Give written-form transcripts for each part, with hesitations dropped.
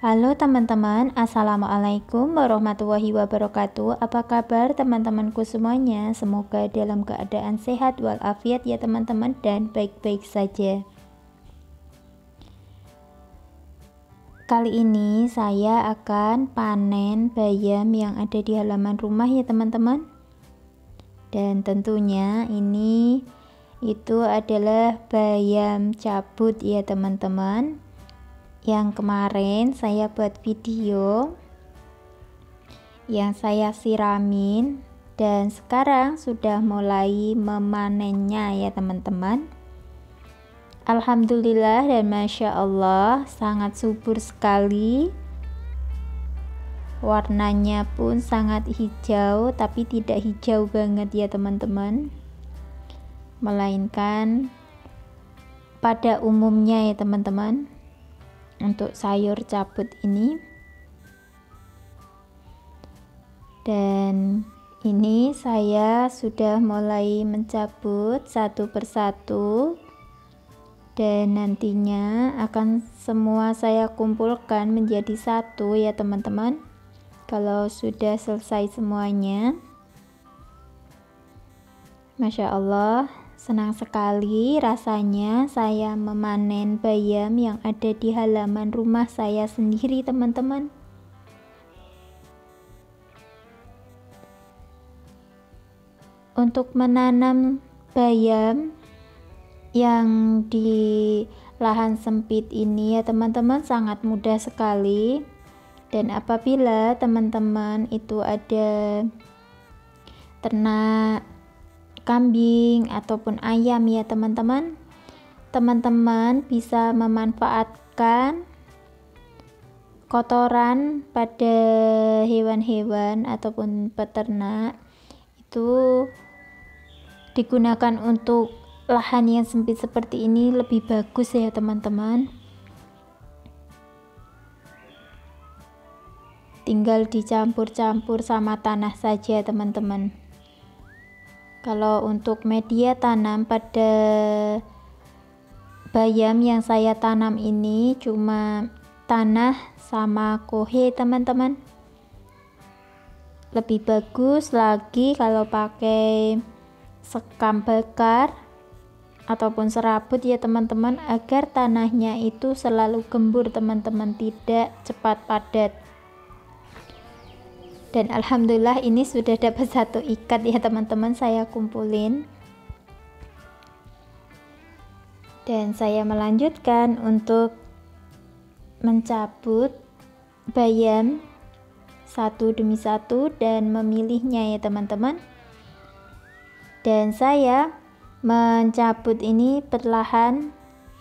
Halo teman-teman, Assalamualaikum warahmatullahi wabarakatuh. Apa kabar teman-temanku semuanya? Semoga dalam keadaan sehat walafiat ya teman-teman, dan baik-baik saja. Kali ini saya akan panen bayam yang ada di halaman rumah ya teman-teman. Dan tentunya itu adalah bayam cabut ya teman-teman. Yang kemarin saya buat video yang saya siramin, dan sekarang sudah mulai memanennya ya teman-teman. Alhamdulillah dan Masya Allah, sangat subur sekali. Warnanya pun sangat hijau, tapi tidak hijau banget ya teman-teman, melainkan pada umumnya ya teman-teman. Untuk sayur cabut ini, dan ini saya sudah mulai mencabut satu persatu, dan nantinya akan semua saya kumpulkan menjadi satu ya teman-teman. Kalau sudah selesai semuanya, Masya Allah, senang sekali rasanya saya memanen bayam yang ada di halaman rumah saya sendiri teman-teman. Untuk menanam bayam yang di lahan sempit ini ya teman-teman sangat mudah sekali. Dan apabila teman-teman itu ada ternak kambing ataupun ayam ya teman-teman, bisa memanfaatkan kotoran pada hewan-hewan ataupun peternak itu digunakan untuk lahan yang sempit seperti ini, lebih bagus ya teman-teman. Tinggal dicampur-campur sama tanah saja teman-teman. Kalau untuk media tanam pada bayam yang saya tanam ini cuma tanah sama kohe teman-teman. Lebih bagus lagi kalau pakai sekam bakar ataupun serabut ya teman-teman, agar tanahnya itu selalu gembur teman-teman, tidak cepat padat. Dan alhamdulillah ini sudah dapat satu ikat ya teman-teman, saya kumpulin. Dan saya melanjutkan untuk mencabut bayam satu demi satu dan memilihnya ya teman-teman. Dan saya mencabut ini perlahan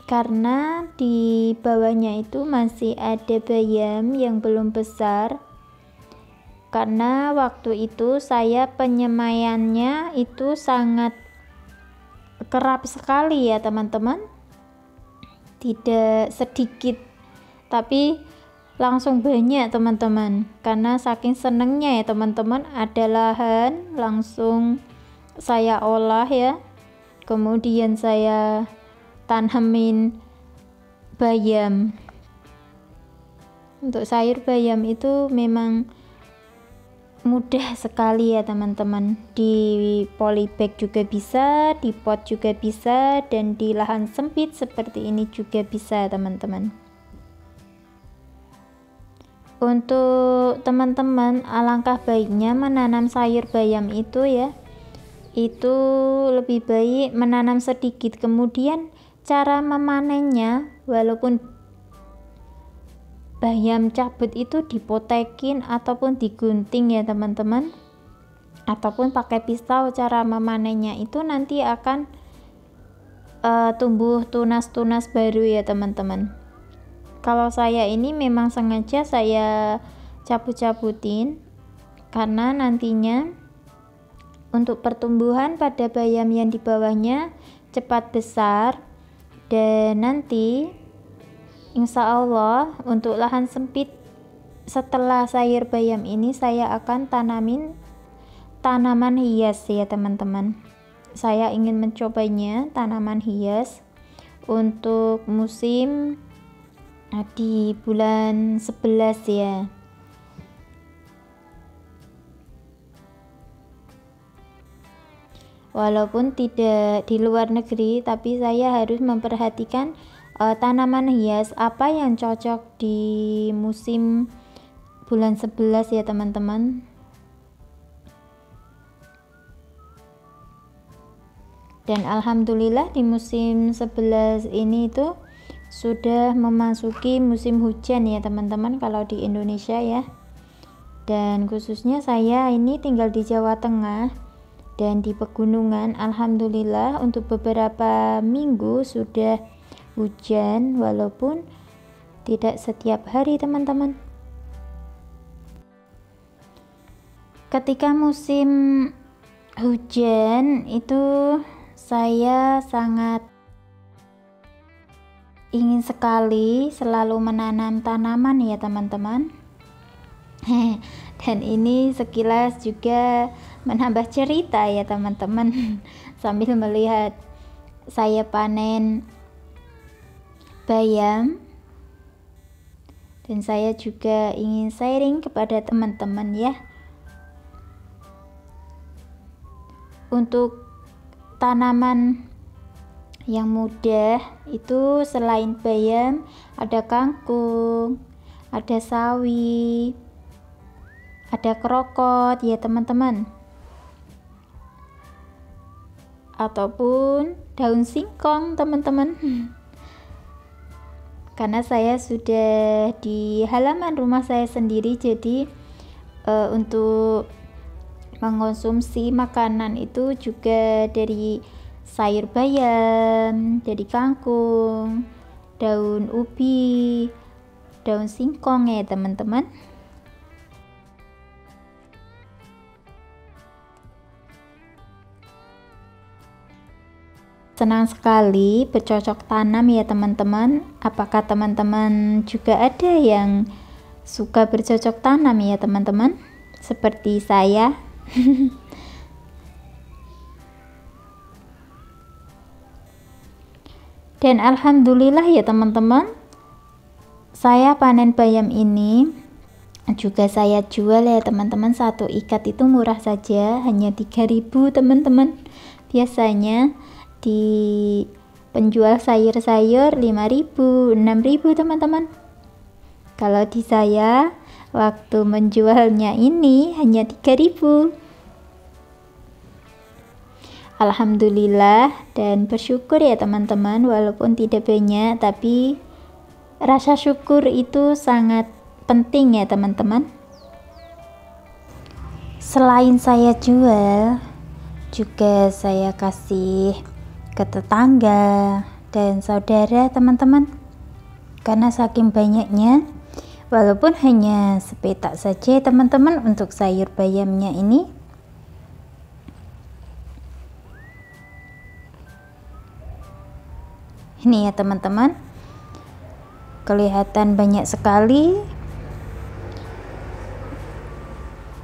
karena di bawahnya itu masih ada bayam yang belum besar. Karena waktu itu saya penyemaiannya itu sangat kerap sekali ya teman-teman, tidak sedikit tapi langsung banyak teman-teman, karena saking senengnya ya teman-teman, ada lahan langsung saya olah ya, kemudian saya tanamin bayam. Untuk sayur bayam itu memang mudah sekali ya teman-teman, di polybag juga bisa, di pot juga bisa, dan di lahan sempit seperti ini juga bisa teman-teman. Untuk teman-teman, alangkah baiknya menanam sayur bayam itu ya, itu lebih baik menanam sedikit, kemudian cara memanennya, walaupun bayam cabut itu dipotekin ataupun digunting ya teman-teman, ataupun pakai pisau, cara memanennya itu nanti akan tumbuh tunas-tunas baru ya teman-teman. Kalau saya ini memang sengaja saya cabut-cabutin karena nantinya untuk pertumbuhan pada bayam yang di bawahnya cepat besar, dan nanti insya Allah untuk lahan sempit setelah sayur bayam ini saya akan tanamin tanaman hias ya teman-teman. Saya ingin mencobanya tanaman hias untuk musim di bulan 11 ya. Walaupun tidak di luar negeri, tapi saya harus memperhatikan tanaman hias apa yang cocok di musim bulan 11 ya teman-teman. Dan alhamdulillah di musim 11 ini itu sudah memasuki musim hujan ya teman-teman kalau di Indonesia ya. Dan khususnya saya ini tinggal di Jawa Tengah dan di pegunungan. Alhamdulillah untuk beberapa minggu sudah hujan walaupun tidak setiap hari teman-teman. Ketika musim hujan itu saya sangat ingin sekali selalu menanam tanaman ya teman-teman. Dan ini sekilas juga menambah cerita ya teman-teman. Sambil melihat saya panen bayam, dan saya juga ingin sharing kepada teman-teman ya. Untuk tanaman yang mudah itu selain bayam ada kangkung, ada sawi, ada krokot ya teman-teman, ataupun daun singkong teman-teman. Karena saya sudah di halaman rumah saya sendiri, jadi untuk mengonsumsi makanan itu juga dari sayur bayam, dari kangkung, daun ubi, daun singkong ya teman-teman. Senang sekali bercocok tanam ya teman-teman. Apakah teman-teman juga ada yang suka bercocok tanam ya teman-teman, seperti saya? Dan alhamdulillah ya teman-teman, saya panen bayam ini juga saya jual ya teman-teman. Satu ikat itu murah saja, hanya 3.000 teman-teman. Biasanya di penjual sayur-sayur 5.000, 6.000 teman-teman. Kalau di saya waktu menjualnya ini hanya 3.000. Alhamdulillah dan bersyukur ya teman-teman, walaupun tidak banyak tapi rasa syukur itu sangat penting ya teman-teman. Selain saya jual, juga saya kasih ke tetangga dan saudara teman-teman. Karena saking banyaknya, walaupun hanya sepetak saja teman-teman untuk sayur bayamnya ini. Ini ya teman-teman, kelihatan banyak sekali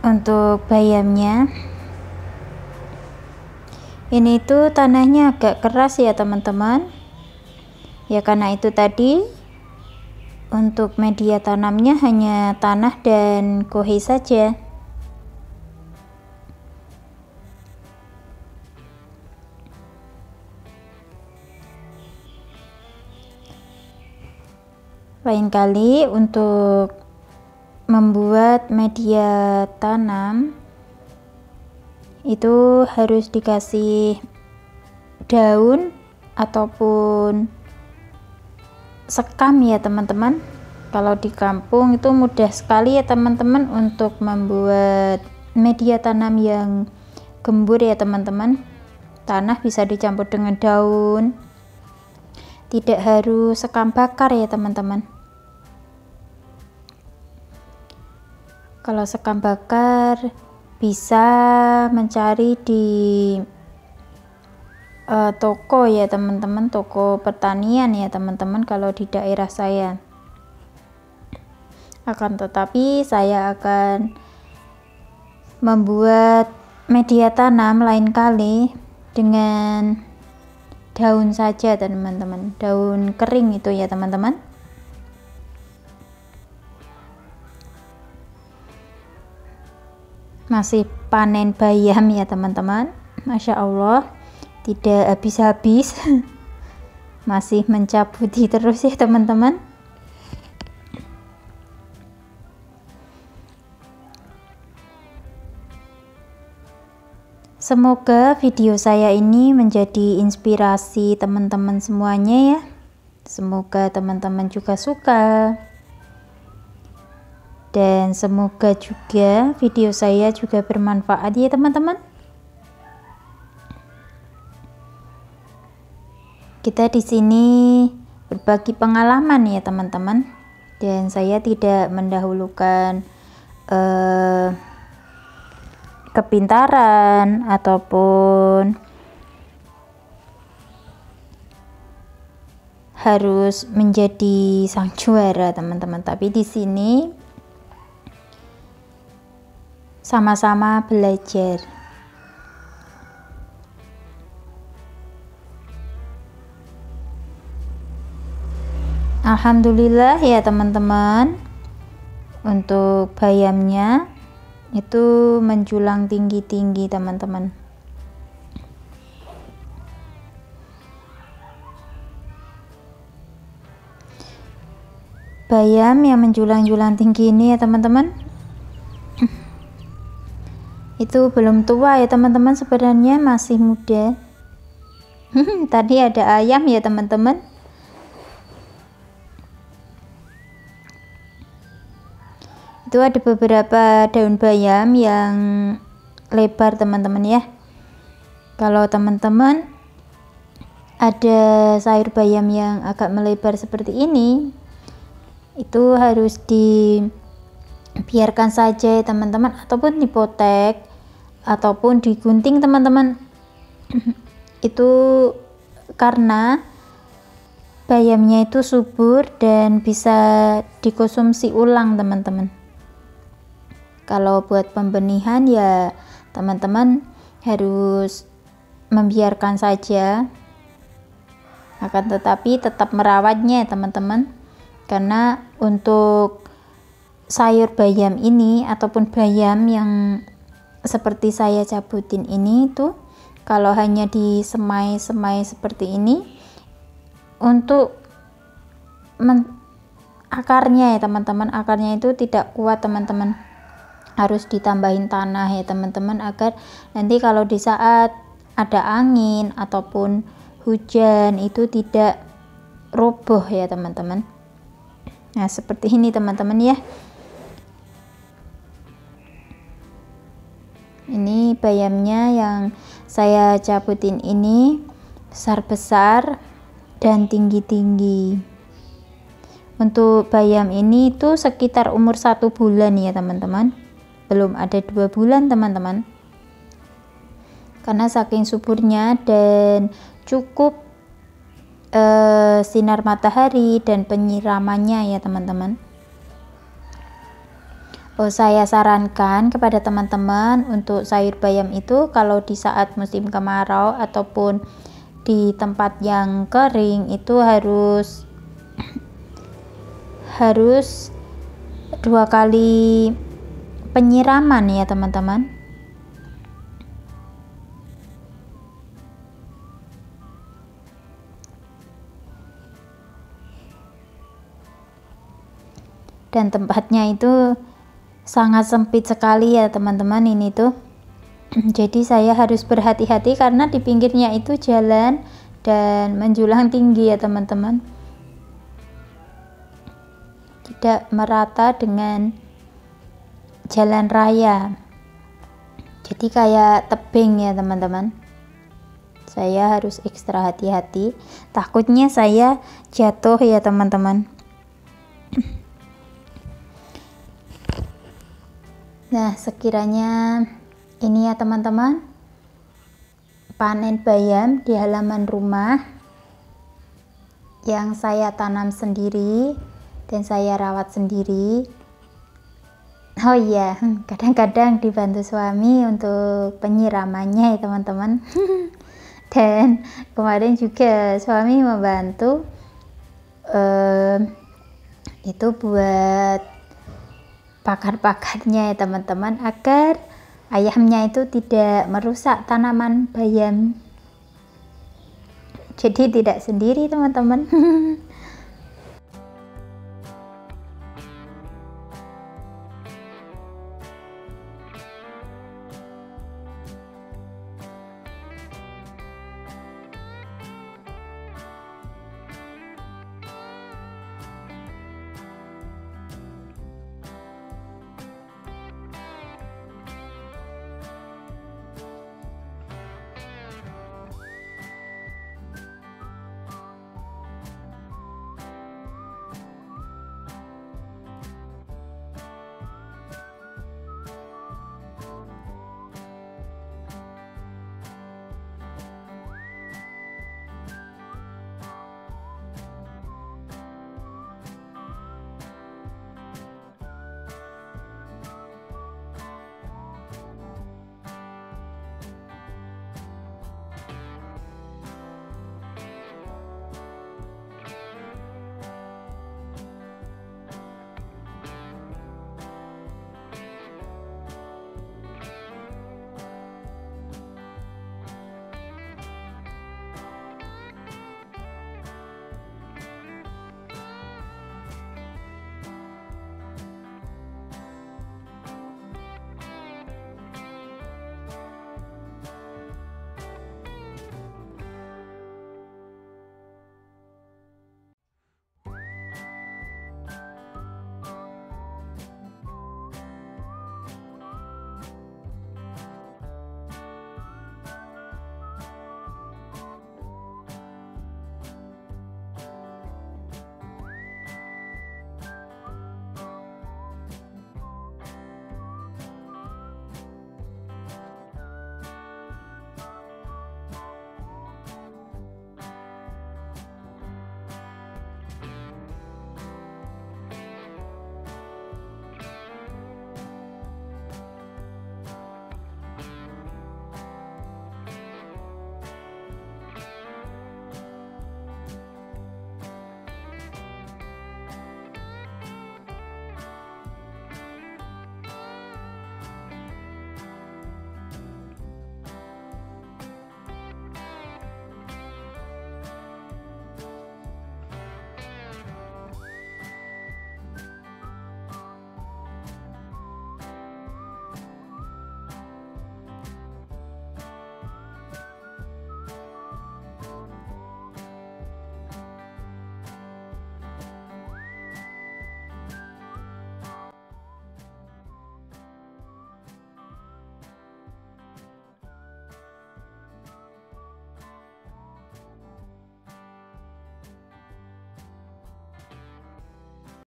untuk bayamnya. Ini tuh tanahnya agak keras ya teman-teman. Ya karena itu tadi untuk media tanamnya hanya tanah dan kohe saja. Lain kali untuk membuat media tanam itu harus dikasih daun ataupun sekam ya teman-teman. Kalau di kampung itu mudah sekali ya teman-teman untuk membuat media tanam yang gembur ya teman-teman. Tanah bisa dicampur dengan daun, tidak harus sekam bakar ya teman-teman. Kalau sekam bakar bisa mencari di toko ya teman-teman, toko pertanian ya teman-teman kalau di daerah saya. Akan tetapi saya akan membuat media tanam lain kali dengan daun saja teman-teman, daun kering itu ya teman-teman. Masih panen bayam ya teman-teman, Masya Allah, tidak habis-habis. Masih mencabuti terus ya teman-teman. Semoga video saya ini menjadi inspirasi teman-teman semuanya ya. Semoga teman-teman juga suka. Dan semoga juga video saya juga bermanfaat ya teman-teman. Kita di sini berbagi pengalaman ya teman-teman. Dan saya tidak mendahulukan kepintaran ataupun harus menjadi sang juara teman-teman, tapi di sini sama-sama belajar. Alhamdulillah ya teman-teman, untuk bayamnya itu menjulang tinggi-tinggi teman-teman. Bayam yang menjulang-julang tinggi ini ya teman-teman, itu belum tua ya teman-teman, sebenarnya masih muda. Tadi ada ayam ya teman-teman. Itu ada beberapa daun bayam yang lebar teman-teman ya. Kalau teman-teman ada sayur bayam yang agak melebar seperti ini, itu harus dibiarkan saja ya teman-teman, ataupun dipotek ataupun digunting teman-teman. Itu karena bayamnya itu subur dan bisa dikonsumsi ulang teman-teman. Kalau buat pembenihan ya teman-teman harus membiarkan saja, akan tetapi tetap merawatnya ya teman-teman, karena untuk sayur bayam ini ataupun bayam yang seperti saya cabutin ini tuh, kalau hanya disemai-semai seperti ini, untuk akarnya ya teman-teman, akarnya itu tidak kuat teman-teman, harus ditambahin tanah ya teman-teman, agar nanti kalau di saat ada angin ataupun hujan itu tidak roboh ya teman-teman. Nah seperti ini teman-teman ya. Ini bayamnya yang saya cabutin ini besar-besar dan tinggi-tinggi. Untuk bayam ini itu sekitar umur 1 bulan ya teman-teman, belum ada 2 bulan teman-teman, karena saking suburnya dan cukup sinar matahari dan penyiramannya ya teman-teman. Saya sarankan kepada teman-teman untuk sayur bayam itu kalau di saat musim kemarau ataupun di tempat yang kering itu harus 2 kali penyiraman ya teman-teman. Dan tempatnya itu sangat sempit sekali ya teman-teman ini tuh. Jadi saya harus berhati-hati karena di pinggirnya itu jalan dan menjulang tinggi ya teman-teman, tidak merata dengan jalan raya, jadi kayak tebing ya teman-teman. Saya harus ekstra hati-hati, takutnya saya jatuh ya teman-teman. Nah sekiranya ini ya teman-teman, panen bayam di halaman rumah yang saya tanam sendiri dan saya rawat sendiri. Oh iya, kadang-kadang dibantu suami untuk penyiramannya ya teman-teman. Dan kemarin juga suami membantu itu buat pakar-pakarnya ya teman-teman, agar ayamnya itu tidak merusak tanaman bayam, jadi tidak sendiri teman-teman.